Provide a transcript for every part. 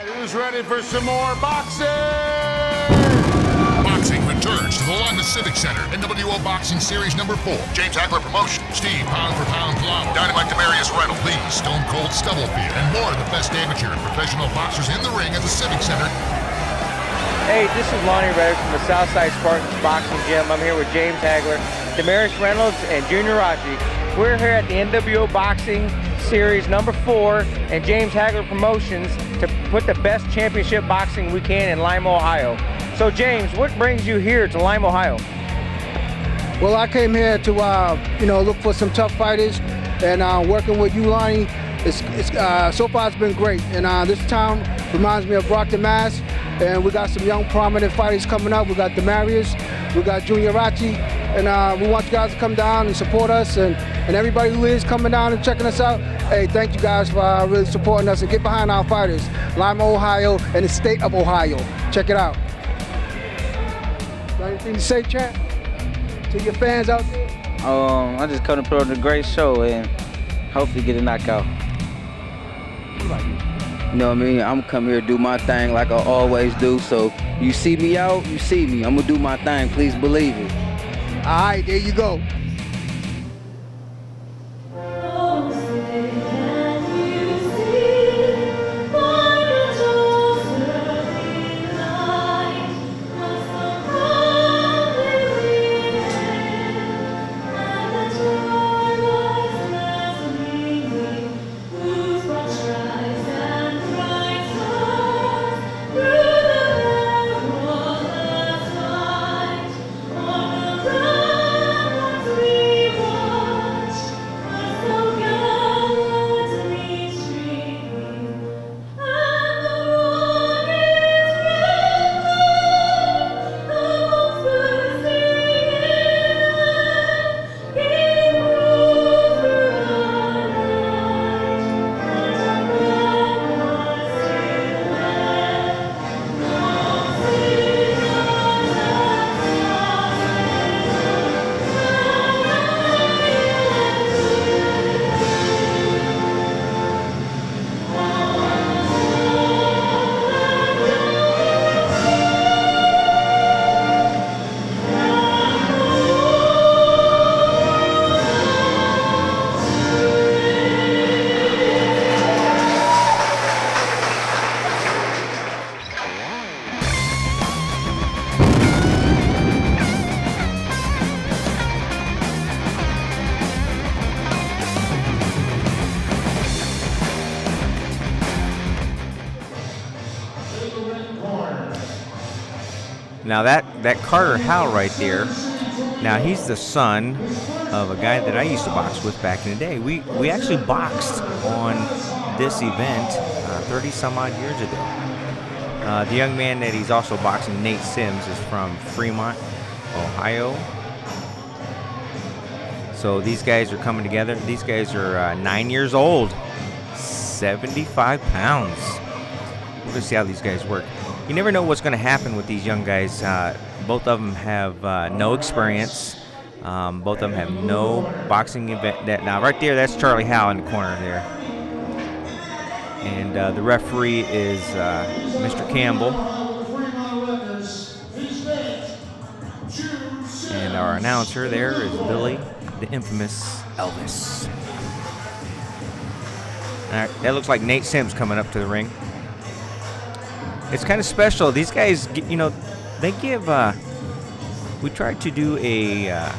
Who's ready for some more boxing? Boxing returns to the Lima Civic Center. NWO Boxing Series number 4. James Hagler Promotion. Steve Pound for Pound Plum. Dynamite Demarius Reynolds. Lee Stone Cold Stubblefield. And more of the best amateur and professional boxers in the ring at the Civic Center. Hey, this is Lonnie Reddick from the Southside Spartans Boxing Gym. I'm here with James Hagler, Demarius Reynolds, and Junior Raji. We're here at the NWO Boxing Series number 4 and James Hagler Promotions to put the best championship boxing we can in Lima, Ohio. So James, what brings you here to Lima, Ohio? Well, I came here to look for some tough fighters, and working with you, Lonnie, so far it's been great. And this town reminds me of Brockton, Mass. And we got some young prominent fighters coming up. We got Demarius, we got Junior Raji, and we want you guys to come down and support us, and everybody who is coming down and checking us out. Hey, thank you guys for really supporting us, and get behind our fighters. Lima, Ohio, and the state of Ohio. Check it out. Got anything to say, champ? To your fans out there? I just come to put on a great show and hopefully get a knockout. What about you? You know what I mean? I'm come here to do my thing like I always do. So you see me out, you see me. I'm gonna do my thing. Please believe it. All right, there you go. Now that Carter Howell right there, now he's the son of a guy that I used to box with back in the day. We actually boxed on this event 30 some odd years ago. The young man that he's also boxing, Nate Sims, is from Fremont, Ohio. So these guys are coming together. These guys are 9 years old, 75 pounds. We're going to see how these guys work. You never know what's going to happen with these young guys. Both of them have no experience. Both of them have no boxing event. Now, right there, that's Charlie Howe in the corner there. And the referee is Mr. Campbell. And our announcer there is Billy, the infamous Elvis. All right, that looks like Nate Sims coming up to the ring. It's kind of special. These guys, they give. We tried to do a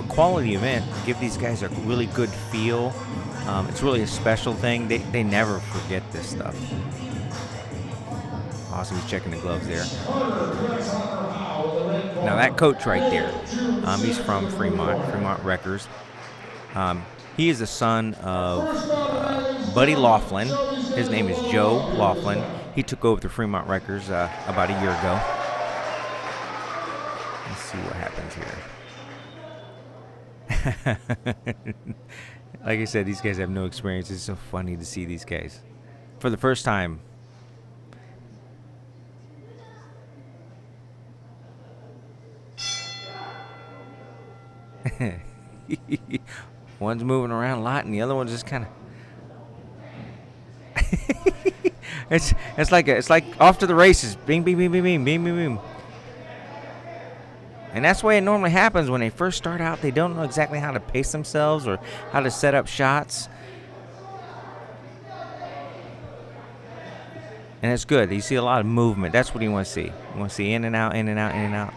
quality event, give these guys a really good feel. It's really a special thing. They never forget this stuff. Awesome, he's checking the gloves there. Now that coach right there, he's from Fremont Wreckers. He is the son of Buddy Laughlin. His name is Joe Laughlin. He took over the Fremont Wreckers about a year ago. Let's see what happens here. Like I said, these guys have no experience. It's so funny to see these guys for the first time. One's moving around a lot, and the other one's just kind of. It's like off to the races. Bing, bing, bing, bing, bing, bing, bing, bing. And that's the way it normally happens when they first start out. They don't know exactly how to pace themselves or how to set up shots. And it's good. You see a lot of movement. That's what you want to see. You want to see in and out, in and out, in and out.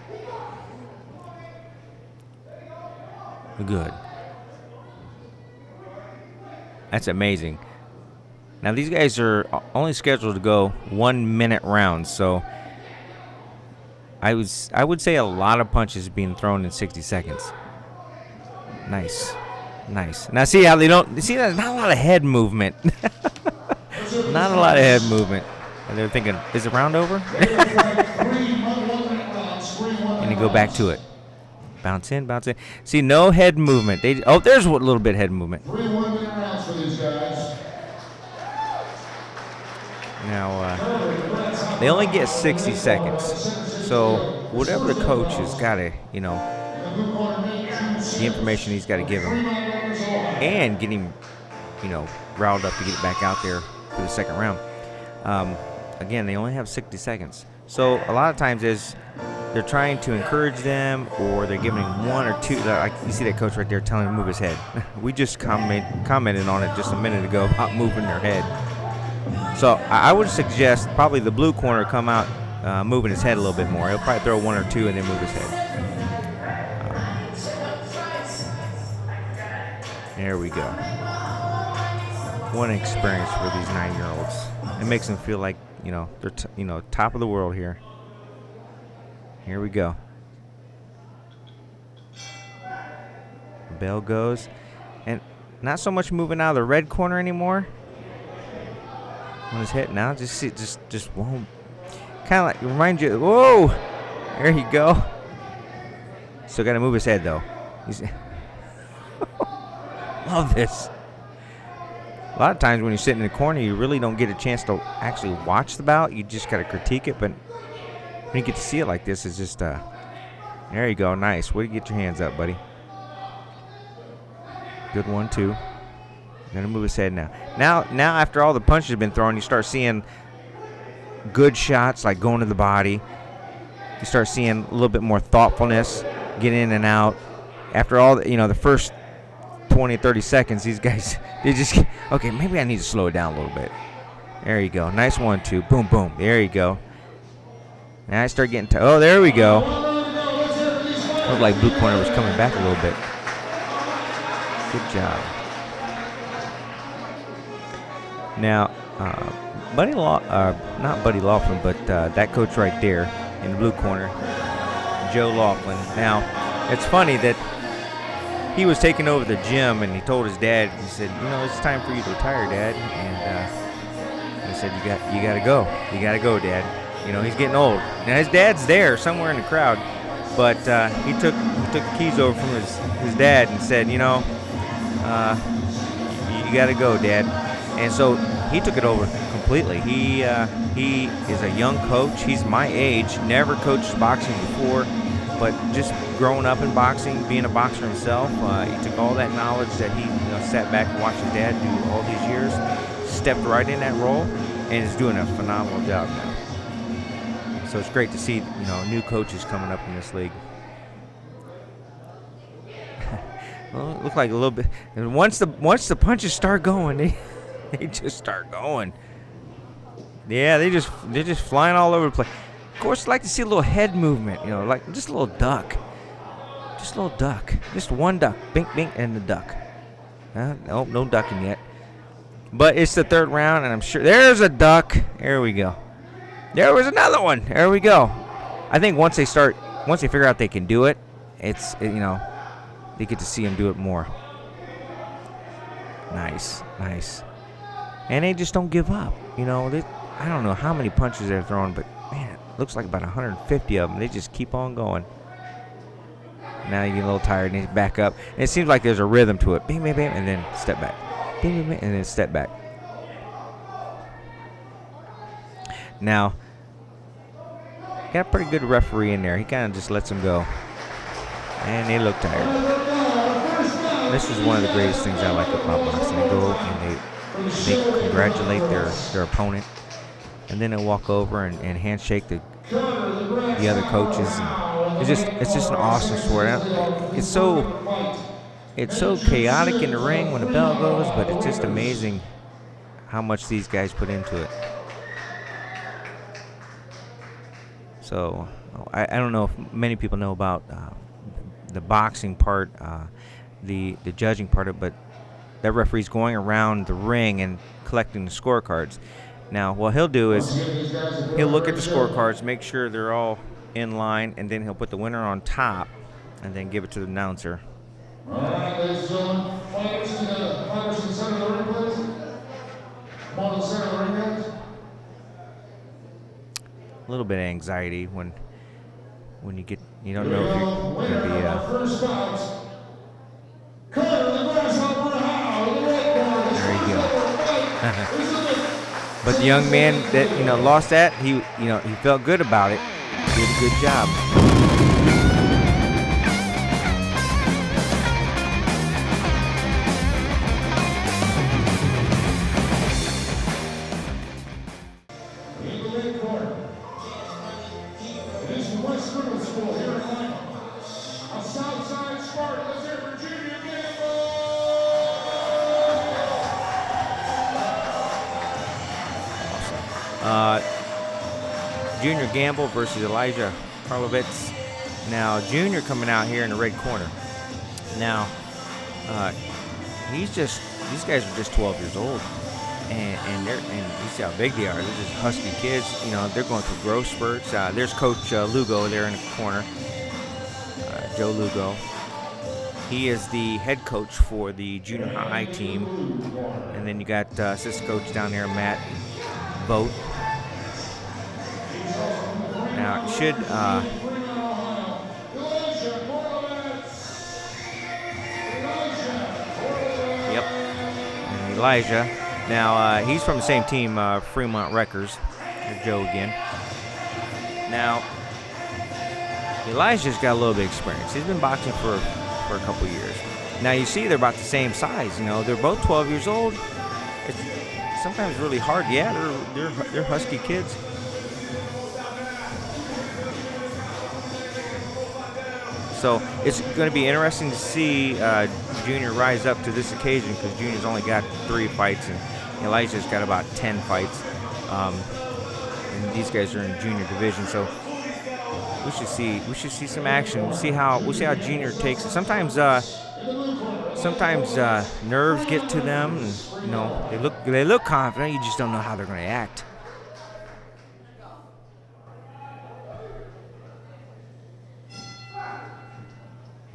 Good. That's amazing. Now these guys are only scheduled to go 1 minute rounds, so I would say a lot of punches being thrown in 60 seconds. Nice. Now see how they don't see, there's not a lot of head movement. Not a lot of head movement. And they're thinking, is the round over? And you go back to it. Bounce in, bounce in. See, no head movement. There's a little bit of head movement. Now, they only get 60 seconds. So, whatever the coach has got to, the information he's got to give him. And get him, riled up to get it back out there for the second round. Again, they only have 60 seconds. So, a lot of times they're trying to encourage them, or they're giving him one or two. Like you see that coach right there telling him to move his head. We just commented on it just a minute ago about moving their head. So I would suggest probably the blue corner come out moving his head a little bit more. He'll probably throw one or two and then move his head. There we go. What an experience for these 9-year-olds. It makes them feel like they're top of the world here. Here we go. Bell goes. And not so much moving out of the red corner anymore. On his head now. Just won't. Kind of like, remind you. Whoa! There you go. Still got to move his head, though. Love this. A lot of times when you're sitting in the corner, you really don't get a chance to actually watch the bout. You just got to critique it, but when you get to see it like this, it's just, there you go, nice. Way to get your hands up, buddy. Good one, too. Gonna move his head now. Now, after all the punches have been thrown, you start seeing good shots, like going to the body. You start seeing a little bit more thoughtfulness, get in and out. After all, the first 20, 30 seconds, these guys, they just, okay, maybe I need to slow it down a little bit. There you go. Nice 1-2. Boom, boom. There you go. Now I start getting oh, there we go. Looked like blue corner was coming back a little bit. Good job. Now, not Buddy Laughlin, but that coach right there in the blue corner, Joe Laughlin. Now, it's funny that he was taking over the gym, and he told his dad, he said, it's time for you to retire, Dad. And he said, you got to go. You got to go, Dad. He's getting old. Now, his dad's there somewhere in the crowd, but he took the keys over from his dad and said, you got to go, Dad. And so he took it over completely. He is a young coach. He's my age, never coached boxing before, but just growing up in boxing, being a boxer himself, he took all that knowledge that he sat back and watched his dad do all these years, stepped right in that role, and is doing a phenomenal job now. So it's great to see new coaches coming up in this league. Well, it looked like a little bit. And once the punches start going, they just start going. Yeah, they're just flying all over the place. Of course, I'd like to see a little head movement, like just a little duck. Just a little duck. Just one duck. Bink, bink, and the duck. Nope, no ducking yet. But it's the third round, and I'm sure there's a duck. There we go. There was another one. There we go. I think once they figure out they can do it, they get to see them do it more. Nice. And they just don't give up. I don't know how many punches they're throwing, but man, it looks like about 150 of them. They just keep on going. Now you get a little tired and they back up. And it seems like there's a rhythm to it. Bing, bing, bing, and then step back. Bing, bing, bing, and then step back. Now, got a pretty good referee in there. He kind of just lets them go. And they look tired. This is one of the greatest things I like about boxing. They go and they congratulate their opponent. and then he'll walk over and handshake the other coaches. And it's just an awesome sport. It's so chaotic in the ring when the bell goes, but it's just amazing how much these guys put into it. So I don't know if many people know about the boxing part, the judging part of it, but that referee's going around the ring and collecting the scorecards. Now, what he'll do is he'll look at the scorecards, make sure they're all in line, and then he'll put the winner on top and then give it to the announcer. All right, ladies and gentlemen, fighters to the center of the ring, please. Come on to the center of the ring, guys. A little bit of anxiety when you don't know if you're going to be. First bout. There you go. But the young man that lost that, he felt good about it. He did a good job. Southside Spartans here for Junior Gamble. Junior Gamble versus Elijah Karlovitz. Now, Junior coming out here in the red corner. Now, these guys are just 12 years old, and you see how big they are. They're just husky kids. They're going through growth spurts. There's Coach Lugo there in the corner. Joe Lugo. He is the head coach for the junior high team. And then you got assistant coach down there, Matt Boat. Now, it should... Yep. And Elijah. Now, he's from the same team, Fremont Wreckers. Joe again. Now... Elijah's got a little bit of experience. He's been boxing for a couple years. Now you see they're about the same size. They're both 12 years old. It's sometimes really hard. Yeah, they're husky kids. So it's going to be interesting to see Junior rise up to this occasion, because Junior's only got 3 fights and Elijah's got about 10 fights. And these guys are in junior division, so. We should see some action. We'll see how Junior takes it. Sometimes nerves get to them, and they look confident. You just don't know how they're going to act.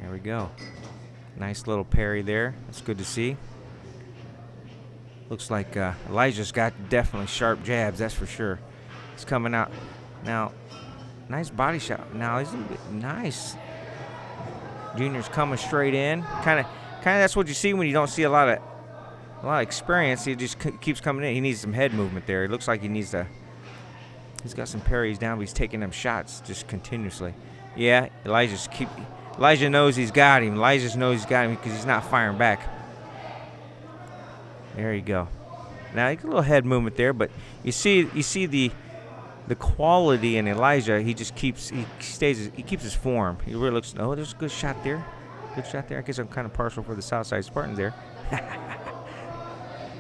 Here we go. Nice little parry there. That's good to see. Looks like Elijah's got definitely sharp jabs. That's for sure. He's coming out now. Nice body shot. Now he's a bit nice. Junior's coming straight in. Kind of that's what you see when you don't see a lot of experience. He just keeps coming in. He needs some head movement there. It looks like he needs to. He's got some parries down, but he's taking them shots just continuously. Yeah, Elijah knows he's got him. Elijah knows he's got him because he's not firing back. There you go. Now a little head movement there, but you see the quality in Elijah. He just keeps his form. He really looks. Oh, there's a good shot there. Good shot there. I guess I'm kind of partial for the Southside Spartans there.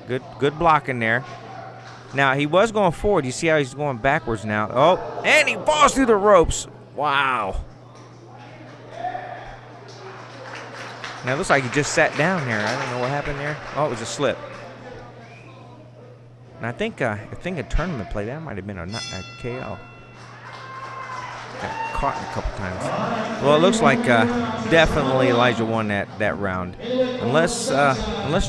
Good blocking there. Now he was going forward. You see how he's going backwards now. Oh, and he falls through the ropes. Wow. Now it looks like he just sat down there. I don't know what happened there. Oh, it was a slip. And I think a tournament play, that might have been a KO. Got caught a couple times. Well, it looks like definitely Elijah won that round. Unless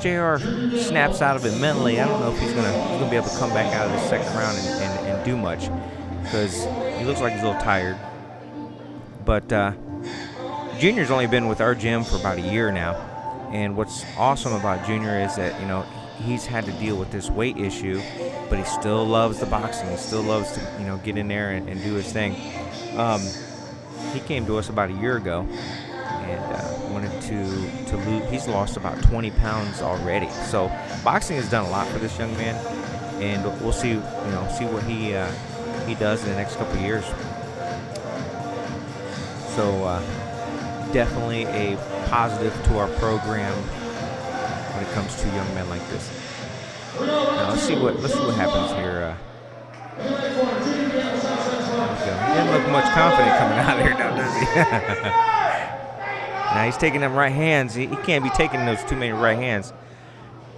JR snaps out of it mentally, I don't know if he's gonna be able to come back out of the second round and do much, because he looks like he's a little tired. But Junior's only been with our gym for about a year now, and what's awesome about Junior is that he's had to deal with this weight issue, but he still loves the boxing. He still loves to get in there and do his thing. He came to us about a year ago and wanted to lose. He's lost about 20 pounds already. So boxing has done a lot for this young man, and we'll see, see what he does in the next couple of years. So definitely a positive to our program when it comes to young men like this. Now let's see what happens here. There we go. He didn't look much confident coming out of here now, does he? Now he's taking them right hands. He can't be taking those too many right hands.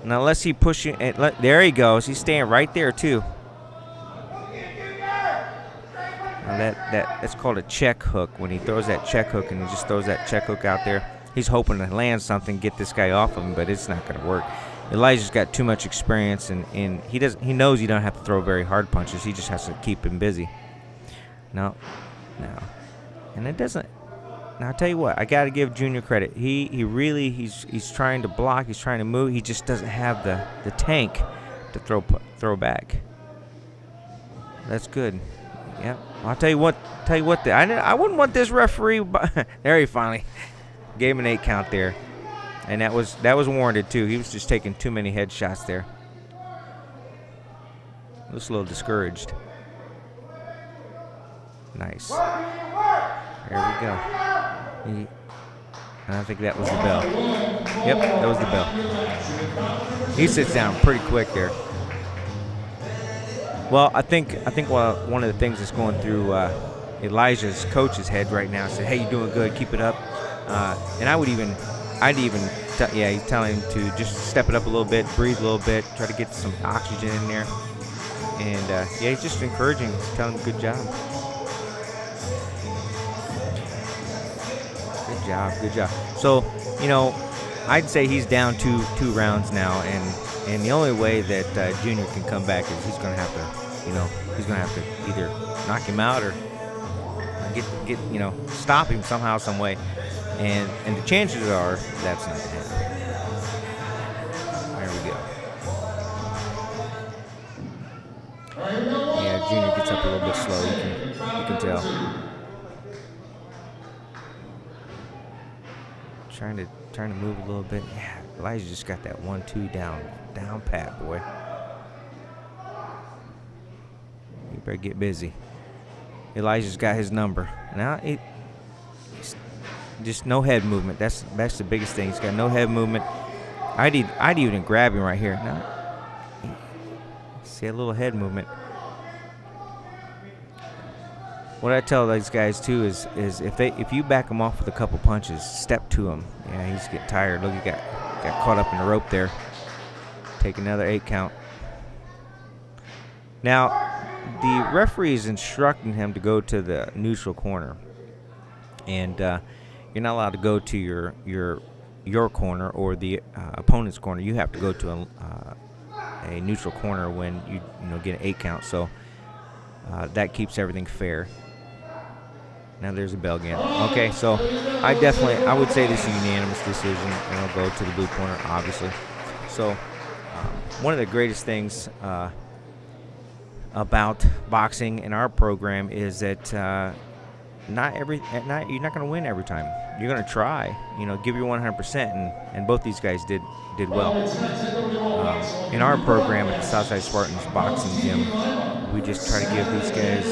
Now unless he pushes, there he goes. He's staying right there too. Now that's called a check hook. When he throws that check hook and he just throws that check hook out there, he's hoping to land something, get this guy off of him, but it's not going to work. Elijah's got too much experience, and he knows you don't have to throw very hard punches. He just has to keep him busy. No, and it doesn't. Now I'll tell you what, I got to give Junior credit. He's trying to block. He's trying to move. He just doesn't have the tank to throw back. That's good. Yeah, I'll tell you what. I wouldn't want this referee. There he finally gave him an 8 count there. And that was warranted too. He was just taking too many headshots there. Looks a little discouraged. Nice. There we go. I think that was the bell. Yep, that was the bell. He sits down pretty quick there. Well, I think one of the things that's going through Elijah's coach's head right now is, hey, you're doing good, keep it up. And he's telling him to just step it up a little bit, breathe a little bit, try to get some oxygen in there. And he's just encouraging, telling him good job. Good job. So, I'd say he's down two rounds now, and the only way that Junior can come back is he's gonna have to either knock him out or get stop him somehow, some way. And the chances are that's not going to happen. There we go. Yeah, Junior gets up a little bit slow. You can tell. Trying to move a little bit. Yeah, Elijah just got that 1-2 down pat, boy. You better get busy. Elijah's got his number now. Just no head movement. That's the biggest thing. He's got no head movement. I'd even grab him right here. Now, see a little head movement. What I tell these guys too is if you back him off with a couple punches, step to him. Yeah, he's getting tired. Look, he got caught up in the rope there. Take another 8 count. Now, the referee is instructing him to go to the neutral corner, and you're not allowed to go to your corner or the opponent's corner. You have to go to a neutral corner when you get an 8 count. So that keeps everything fair. Now there's a bell again. Okay, so I would say this is a unanimous decision, and I'll go to the blue corner, obviously. So one of the greatest things about boxing in our program is that you're not going to win every time. You're going to try, give your 100%, and both these guys did well. In our program at the Southside Spartans boxing gym, we just try to give these guys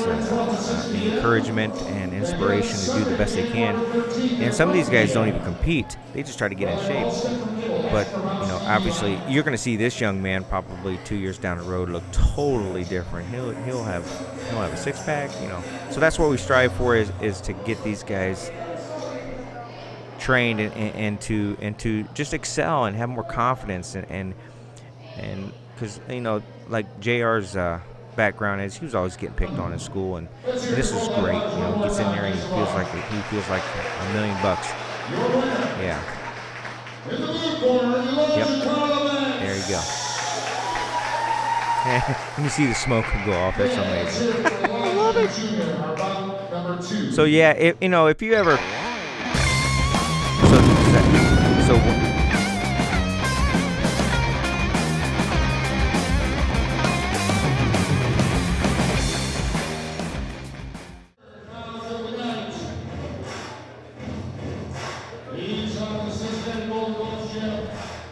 encouragement and inspiration to do the best they can. And some of these guys don't even compete; they just try to get in shape. But obviously, you're going to see this young man probably 2 years down the road look totally different. He'll have a 6-pack. So that's what we strive for is to get these guys trained and to just excel and have more confidence and because like JR's background is he was always getting picked on in school, and this is great. He gets in there and he feels like $1 million. Yeah. Yep. There you go. You see the smoke go off. That's amazing. I love it. So yeah, if you ever so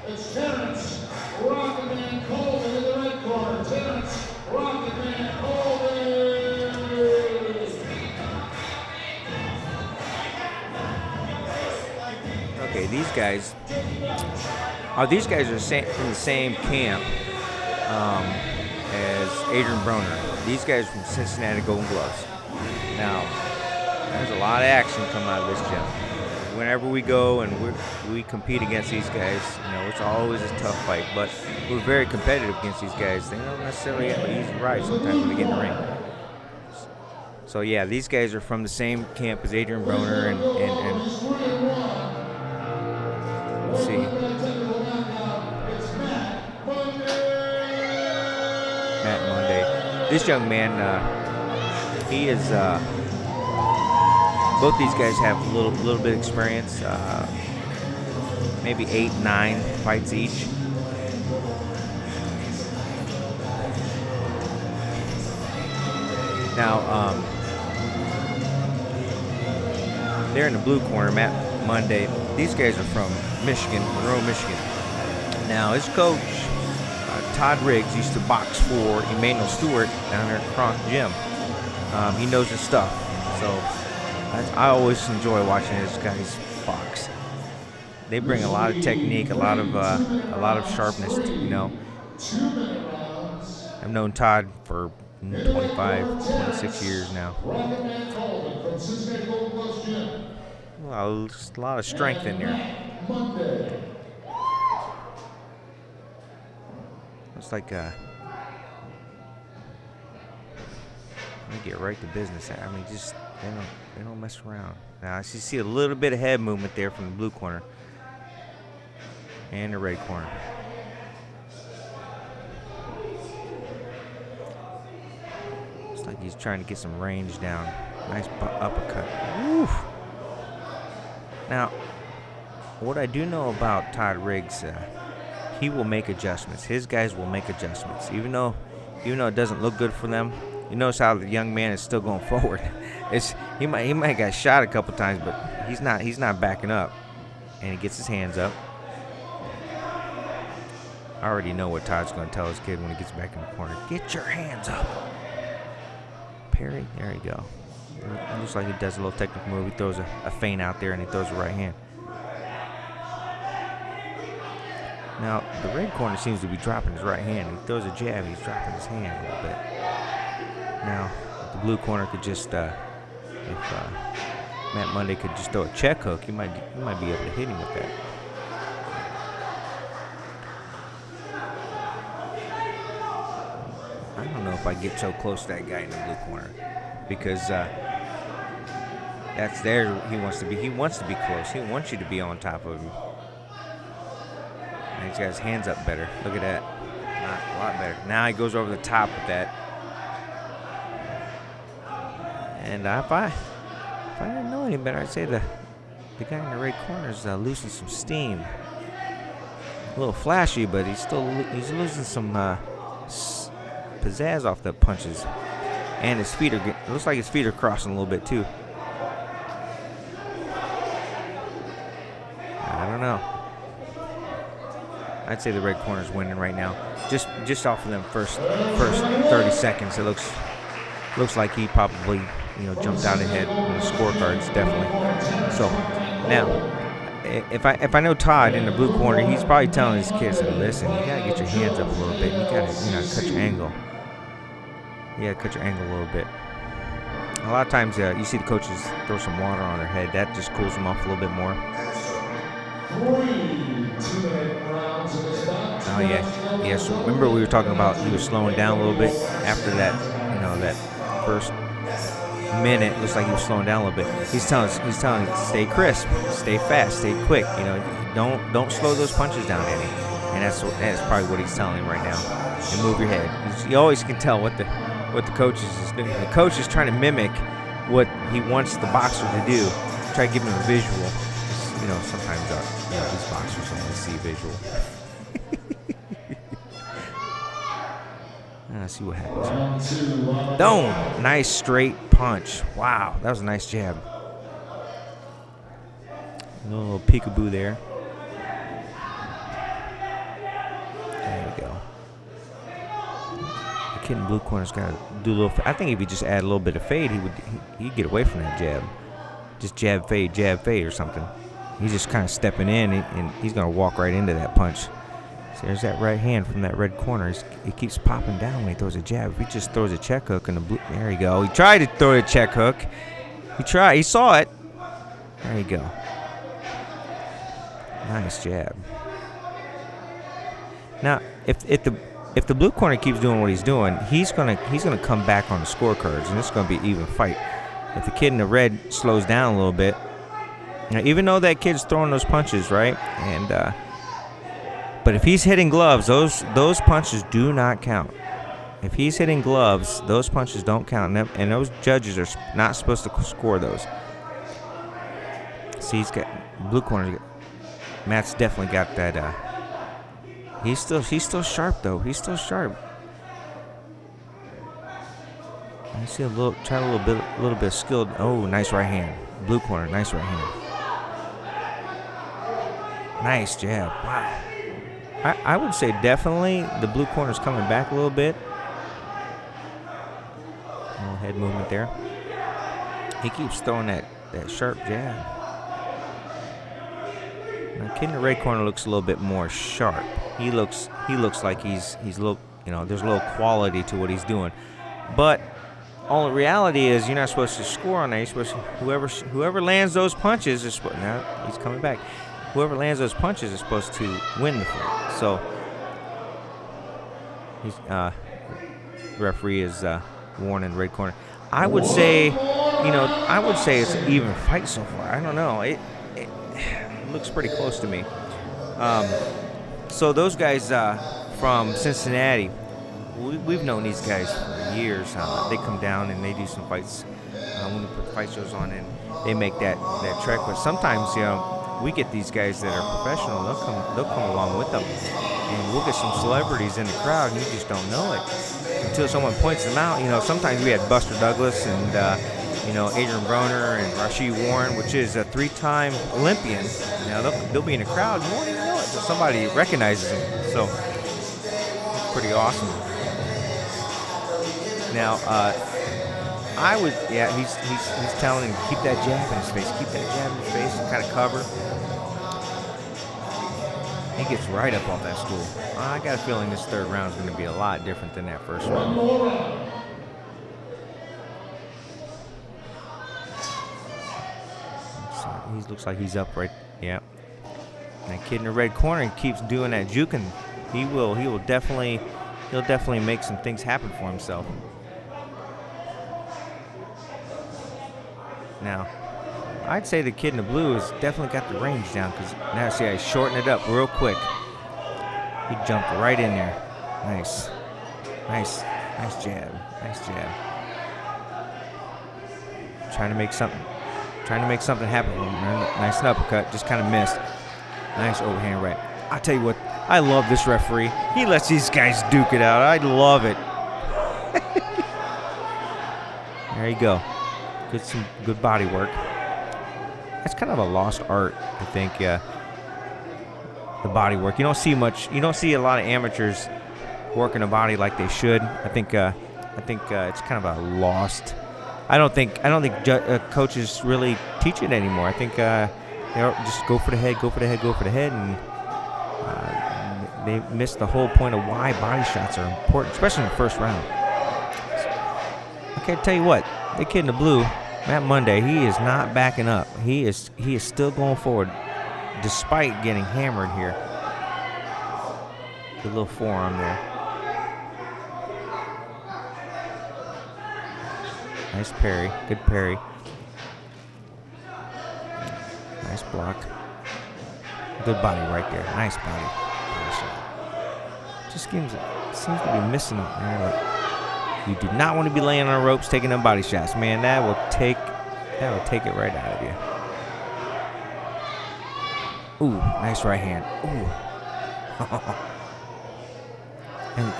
It's Terrence Rockman Coleman in the red corner. Terrence Okay, these guys are from the same camp as Adrian Broner. These guys are from Cincinnati Golden Gloves. Now, there's a lot of action coming out of this gym. Whenever we go and we compete against these guys, it's always a tough fight, but we're very competitive against these guys. They don't necessarily have an easy ride sometimes when they get in the ring. So yeah, these guys are from the same camp as Adrian Broner and let's see. Matt Monday. This young man, he is. Both these guys have a little bit of experience, maybe 8, 9 fights each. Now, they're in the blue corner, Matt Monday. These guys are from Michigan, Monroe, Michigan. Now, his coach, Todd Riggs, used to box for Emmanuel Stewart down there at Kronk Gym. He knows his stuff, so I always enjoy watching these guys box. They bring a lot of technique, a lot of sharpness. I've known Todd for 25, 26 years now. Well, just a lot of strength in there. Looks like let me get right to business. I mean, just they don't mess around. Now I see a little bit of head movement there from the blue corner and the red corner. Looks like he's trying to get some range down. Nice uppercut. Woof. Now, what I do know about Todd Riggs, he will make adjustments. His guys will make adjustments, even though it doesn't look good for them. You notice how the young man is still going forward. He might got shot a couple times, but he's not backing up, and he gets his hands up. I already know what Todd's going to tell his kid when he gets back in the corner. Get your hands up. Parry, there you go. It looks like he does a little technical move. He throws a feint out there, and he throws a right hand. Now, the red corner seems to be dropping his right hand. He throws a jab, he's dropping his hand a little bit. Now, the blue corner could just, if Matt Monday could just throw a check hook, he might be able to hit him with that. I don't know if I get so close to that guy in the blue corner, because that's there he wants to be. He wants to be close. He wants you to be on top of him. And he's got his hands up better. Look at that. Not a lot better. Now he goes over the top with that. And if I didn't know any better, I'd say the guy in the red corner is losing some steam. A little flashy, but he's losing some pizzazz off the punches. And his feet it looks like his feet are crossing a little bit too. I don't know. I'd say the red corner's winning right now. Just off of them first 30 seconds, it looks like he probably jumped out ahead on the scorecards, definitely. So now, if I know Todd in the blue corner, he's probably telling his kids, listen, you gotta get your hands up a little bit. You gotta cut your angle. You gotta cut your angle a little bit. A lot of times you see the coaches throw some water on their head. That just cools them off a little bit more. Oh yeah. So remember we were talking about he was slowing down a little bit after that, that first minute. Looks like he was slowing down a little bit. He's telling stay crisp, stay fast, stay quick. Don't slow those punches down any. And that's probably what he's telling him right now. And move your head. You always can tell what the coach is doing. The coach is trying to mimic what he wants the boxer to do. Try to give him a visual. Sometimes these boxers only see visual. Let's see what happens. Boom! Nice straight punch. Wow, that was a nice jab. A little peekaboo there. There you go. The kid in blue corner's got to do a little. I think if he just add a little bit of fade, he'd get away from that jab. Just jab fade or something. He's just kind of stepping in, and he's going to walk right into that punch. So there's that right hand from that red corner. He keeps popping down when he throws a jab. If he just throws a check hook and the blue, there you go. He tried to throw a check hook. He saw it. There you go. Nice jab. Now, if the blue corner keeps doing what he's doing, he's gonna come back on the scorecards, and it's gonna be even fight. If the kid in the red slows down a little bit, now even though that kid's throwing those punches, right, and but if he's hitting gloves, those punches do not count. If he's hitting gloves, those punches don't count, and those judges are not supposed to score those. See, he's got blue corner. Matt's definitely got that. He's still sharp though. He's still sharp. I see a little bit of skilled. Oh, nice right hand. Blue corner, nice right hand. Nice jab. Wow. I would say definitely the blue corner's coming back a little bit. A little head movement there. He keeps throwing that sharp jab. Now, kid in the red corner looks a little bit more sharp. He looks like he's a little, there's a little quality to what he's doing. But all the reality is, you're not supposed to score on that. You're supposed to, whoever lands those punches is now he's coming back. Whoever lands those punches is supposed to win the fight. So he's the referee is warning red corner. I would say it's an even fight so far. I don't know. It looks pretty close to me. So those guys from Cincinnati, we've known these guys for years. They come down and they do some fights when we put fight shows on, and they make that trek. But sometimes, we get these guys that are professional. They'll come along with them, and we'll get some celebrities in the crowd, and you just don't know it until someone points them out. Sometimes we had Buster Douglas and Adrian Broner and Rashid Warren, which is a 3-time Olympian. They'll be in the crowd. You won't even know it until somebody recognizes them. So it's pretty awesome. Now, he's telling him to keep that jab in his face, and kind of cover. He gets right up off that stool. I got a feeling this third round is going to be a lot different than that first round. He looks like he's up right. Yeah. That kid in the red corner keeps doing that juking. He'll definitely make some things happen for himself. Now, I'd say the kid in the blue has definitely got the range down, because now see I shorten it up real quick. He jumped right in there. Nice jab. Trying to make something happen for him. Nice uppercut, just kind of missed. Nice overhand right. I tell you what, I love this referee. He lets these guys duke it out. I love it. There you go. Some good body work. That's kind of a lost art, I think. The body work. You don't see a lot of amateurs working a body like they should. I think it's kind of a lost. I don't think coaches really teach it anymore. I think they just go for the head, and they miss the whole point of why body shots are important, especially in the first round. Okay, tell you what, the kid in the blue, Matt Monday, he is not backing up. He is still going forward, despite getting hammered here. Good little forearm there. Nice parry, good parry. Nice block. Good body right there. Nice body shot. Just seems to be missing it there. You do not want to be laying on ropes taking them body shots, man. That will take it right out of you. Ooh, nice right hand. Ooh.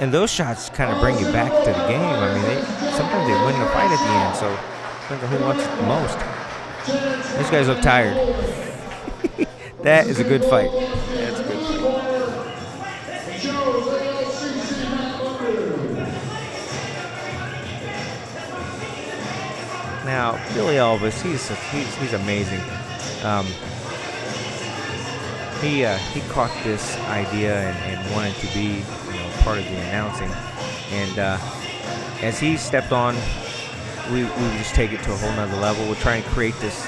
And those shots kind of bring you back to the game. I mean, sometimes they win the fight at the end, so depends on who wants it the most. These guys look tired. That is a good fight. That's a good fight. Now, Billy Elvis, he's amazing. he caught this idea and wanted to be, part of the announcing. And as he stepped on, we just take it to a whole nother level. We're trying to create this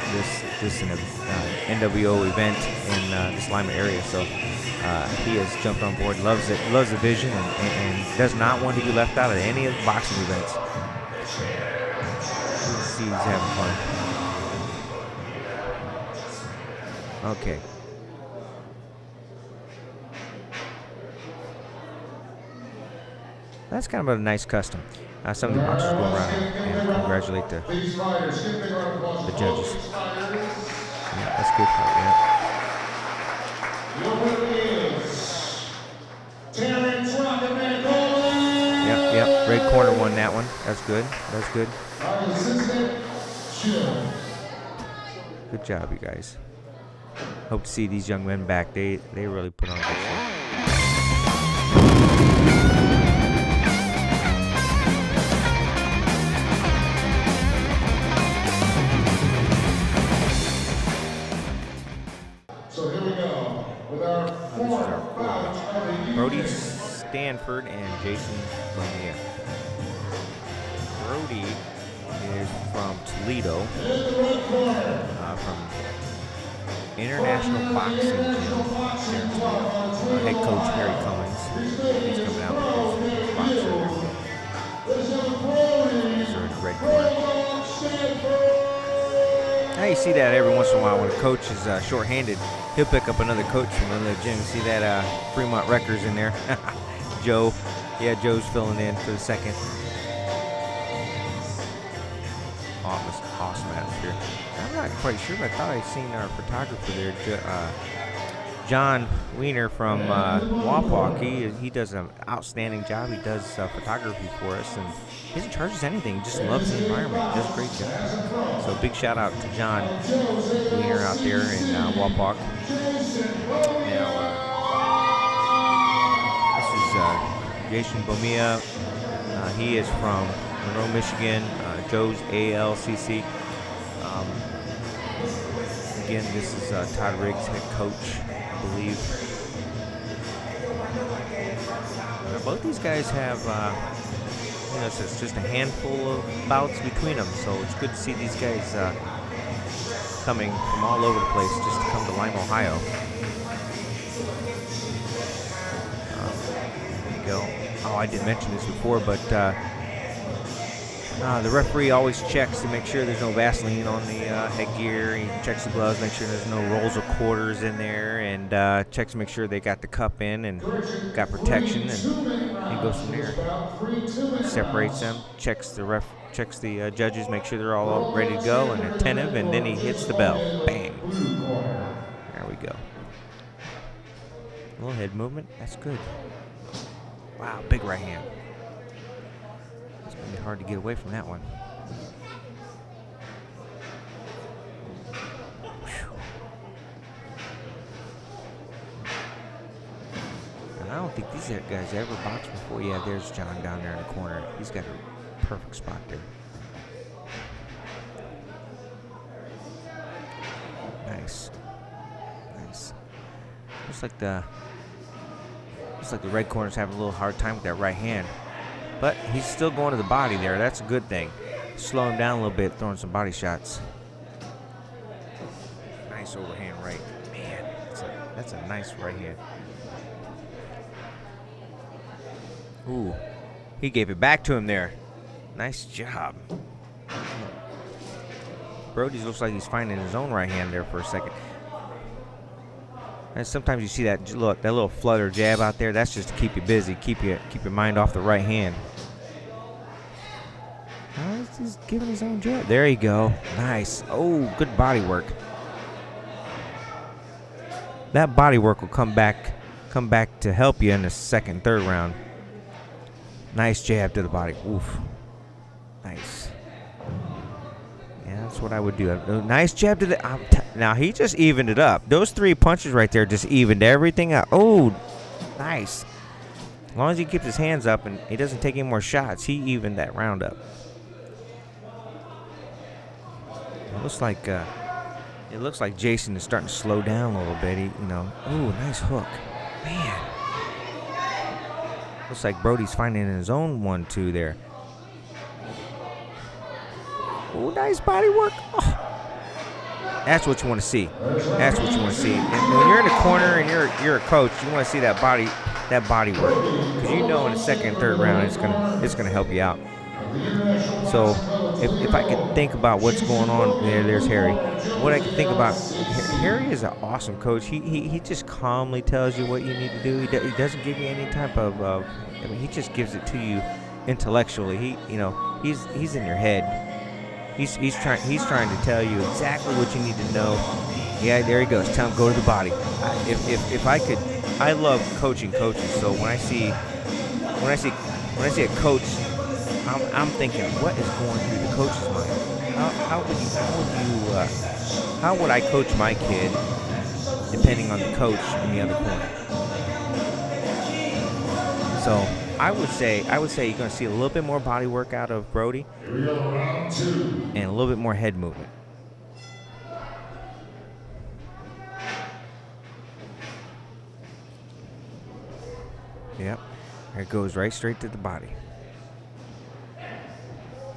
NWO event in this Lima area. So he has jumped on board, loves it, loves the vision, and does not want to be left out of any of the boxing events. Let's see, he's having fun. Okay. That's kind of a nice custom. Some of the boxers go around and congratulate the judges. Yeah, that's good for it, Yep. Red corner won that one. That's good. That's good. Good job, you guys. Hope to see these young men back. They really put on a good show. Brody Stanford and Jason Bonilla. Brody is from Toledo, from International Boxing Gym. Head coach Harry Cummins. He's coming out with his boxer. These are in the red corner. Now you see that every once in a while when a coach is short-handed, he'll pick up another coach from another gym. See that Fremont Wreckers in there? Joe. Yeah, Joe's filling in for the second. Awesome atmosphere. I'm not quite sure, but I thought I'd seen our photographer there, John Wiener from Wapak. He does an outstanding job. He does photography for us, and he doesn't charge us anything. He just loves the environment. He does a great job. So big shout out to John Wiener out there in Wapak. Now, this is Jason Bonilla. He is from Monroe, Michigan. Joe's ALCC. Again, this is Todd Riggs, head coach, I believe. Both these guys have, it's just a handful of bouts between them, so it's good to see these guys coming from all over the place just to come to Lima, Ohio. There you go. Oh, I didn't mention this before, but the referee always checks to make sure there's no Vaseline on the headgear. He checks the gloves, make sure there's no rolls of quarters in there, and checks to make sure they got the cup in and got protection, and he goes from there. Separates them, checks the judges, make sure they're all ready to go and attentive, and then he hits the bell. Bang. There we go. A little head movement. That's good. Wow, big right hand. Hard to get away from that one. And I don't think these guys ever boxed before. Yeah, there's John down there in the corner. He's got a perfect spot there. Nice. Looks like the red corner's having a little hard time with that right hand. But he's still going to the body there. That's a good thing. Slow him down a little bit, throwing some body shots. Nice overhand right. Man, that's a nice right hand. Ooh, he gave it back to him there. Nice job. Brody looks like he's finding his own right hand there for a second. And sometimes you see that little flutter jab out there. That's just to keep you busy, keep your mind off the right hand. He's giving his own jab. There you go. Nice. Oh, good body work. That body work will come back to help you in the second, third round. Nice jab to the body. Oof. Nice. Yeah, that's what I would do. Nice jab to the. Now he just evened it up. Those 3 punches right there just evened everything up. Oh, nice. As long as he keeps his hands up and he doesn't take any more shots, he evened that round up. It looks like It looks like Jason is starting to slow down a little bit. Ooh, nice hook. Man. Looks like Brody's finding his own 1-2 there. Ooh, nice body work. Oh. That's what you want to see. That's what you want to see. And when you're in the corner and you're a coach, you want to see that body work, because in the second and third round it's gonna help you out. So if I could think about what's going on there's Harry. What I can think about, Harry is an awesome coach. He just calmly tells you what you need to do. He doesn't give you any type of he just gives it to you intellectually. He's in your head. He's trying to tell you exactly what you need to know. Yeah, there he goes. Tell him go to the body. If I could, I love coaching coaches. So when I see a coach, I'm thinking, what is going through the coach's mind? How would I coach my kid, depending on the coach in the other corner? So I would say you're going to see a little bit more body work out of Brody and a little bit more head movement. Yep, there it goes right straight to the body.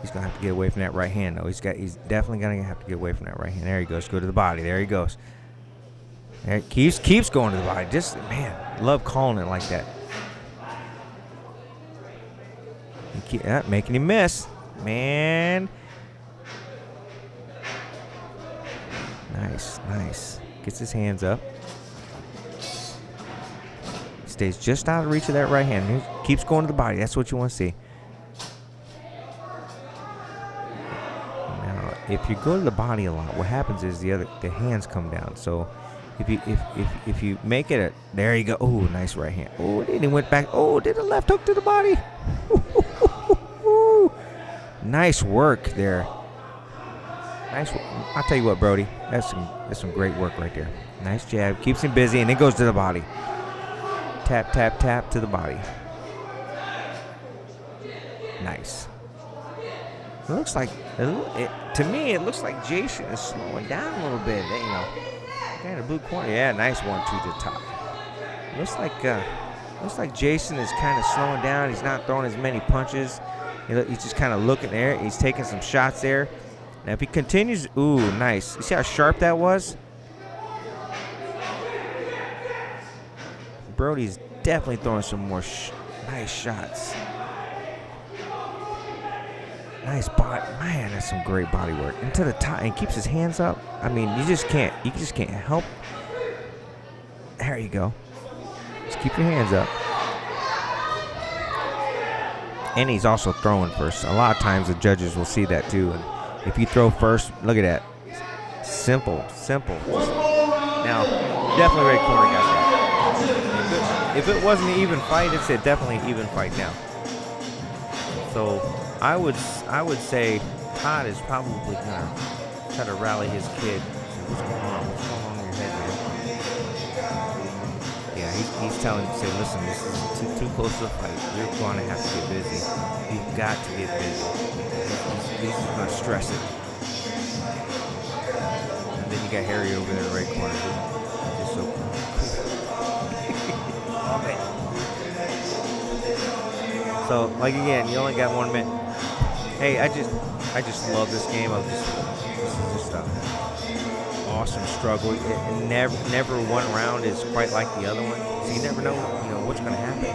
He's going to have to get away from that right hand, though. He's definitely going to have to get away from that right hand. There he goes. Go to the body. There he goes. There, keeps going to the body. Just, man, love calling it like that. Making him miss. Man. Nice. Gets his hands up. Stays just out of reach of that right hand. He keeps going to the body. That's what you want to see. Now, if you go to the body a lot, what happens is the hands come down. So if you make it there you go. Oh, nice right hand. Oh, then he went back. Oh, did a left hook to the body. Nice work there. Nice. I'll tell you what, Brody. That's some great work right there. Nice jab. Keeps him busy and then goes to the body. Tap, tap, tap to the body. Nice. It looks like, to me, it looks like Jason is slowing down a little bit. Guy in the blue corner. Yeah, nice 1-2 to the top. Looks like Jason is kind of slowing down. He's not throwing as many punches. He's just kind of looking there. He's taking some shots there. Now, if he continues, ooh, nice. You see how sharp that was? Brody's definitely throwing some more nice shots. Nice body. Man, that's some great body work. And to the top, and keeps his hands up. I mean, you just can't help. There you go. Just keep your hands up. And he's also throwing first. A lot of times the judges will see that too. And if you throw first, look at that. Simple. Now, definitely red corner got that. If it wasn't an even fight, it's definitely an even fight now. So I would say Todd is probably gonna try to rally his kid. What's going on? What's going on in your head, man? Yeah, he's telling him, say, listen, this is too close to a fight. You're going to have to get busy. You've got to get busy. He's going to stress it. And then you got Harry over there in the right corner. Just so cool. Love it. So, like, again, you only got 1 minute. Hey, I just love this game. This is just an awesome struggle. Never one round is quite like the other one. So you never know, what's going to happen.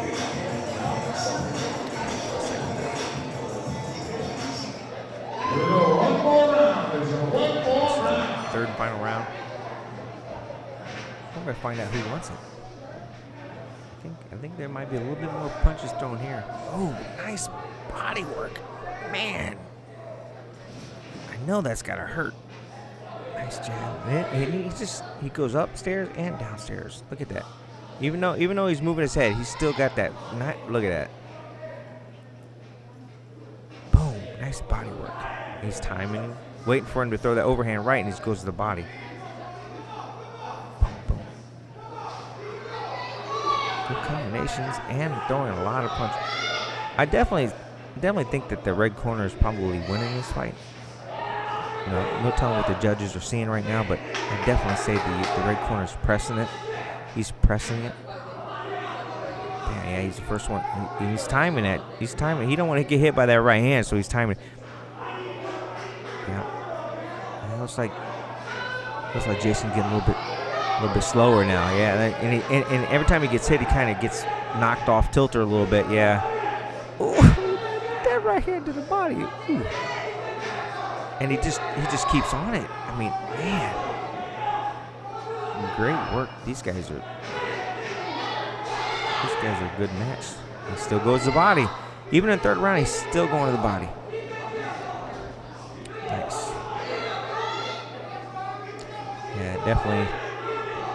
Third and final round. I'm going to find out who wants it. I think there might be a little bit more punches thrown here. Oh, nice body work. Man. I know that's got to hurt. Nice jab. He goes upstairs and downstairs. Look at that. Even though he's moving his head, he's still got that. Look at that. Boom. Nice body work. He's timing, waiting for him to throw that overhand right, and he just goes to the body. Boom, boom. Good combinations and throwing a lot of punches. I definitely think that the red corner is probably winning this fight. no telling what the judges are seeing right now, but I definitely say the red corner is pressing it. He's pressing it. Yeah, he's the first one. He's timing it. He's timing. He don't want to get hit by that right hand, so he's timing. Yeah. It looks like Jason getting a little bit slower now. Yeah, and every time he gets hit, he kind of gets knocked off tilter a little bit. Yeah. Ooh, that right hand to the body. Ooh. And he just keeps on it. I mean, man, great work. These guys are a good match. He still goes to the body. Even in the third round, he's still going to the body. Nice. Yeah,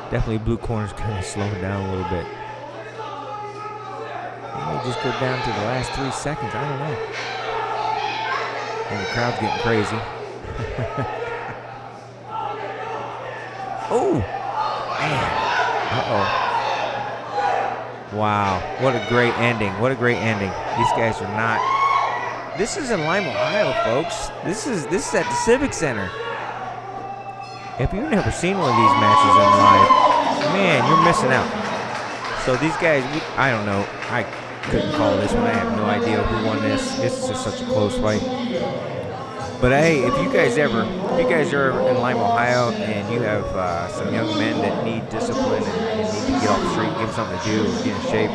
definitely blue corner's kind of slowing down a little bit. He may just go down to the last 3 seconds. I don't know. And the crowd's getting crazy. Oh, man. Uh-oh. Wow, what a great ending. What a great ending. These guys are not. This is in Lima, Ohio, folks. This is at the Civic Center. If you've never seen one of these matches in live, man, you're missing out. So these guys, I don't know. I couldn't call this one. I have no idea who won this. This is just such a close fight. But hey, if you guys are in Lima, Ohio, and you have some young men that need discipline and need to get off the street, give them something to do, get in shape,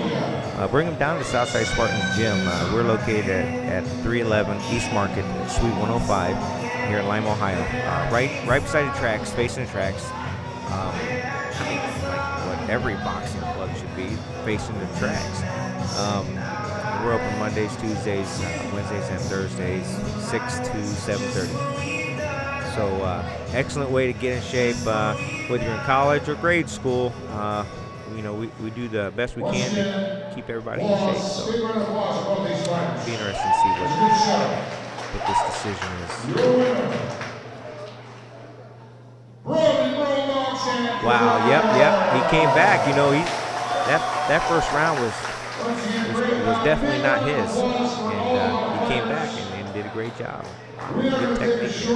bring them down to Southside Spartans Gym. We're located at 311 East Market, Suite 105, here in Lima, Ohio. Right beside the tracks, facing the tracks. I mean, like what every boxing club should be, facing the tracks. We're open Mondays, Tuesdays, Wednesdays, and Thursdays, 6 to 7:30. So excellent way to get in shape, whether you're in college or grade school. You know, we do the best we can to keep everybody in shape. So it'll be interesting to see what this decision is. Wow, yep. He came back. You know, that first round was definitely not his, and he came back and did a great job. Good technique.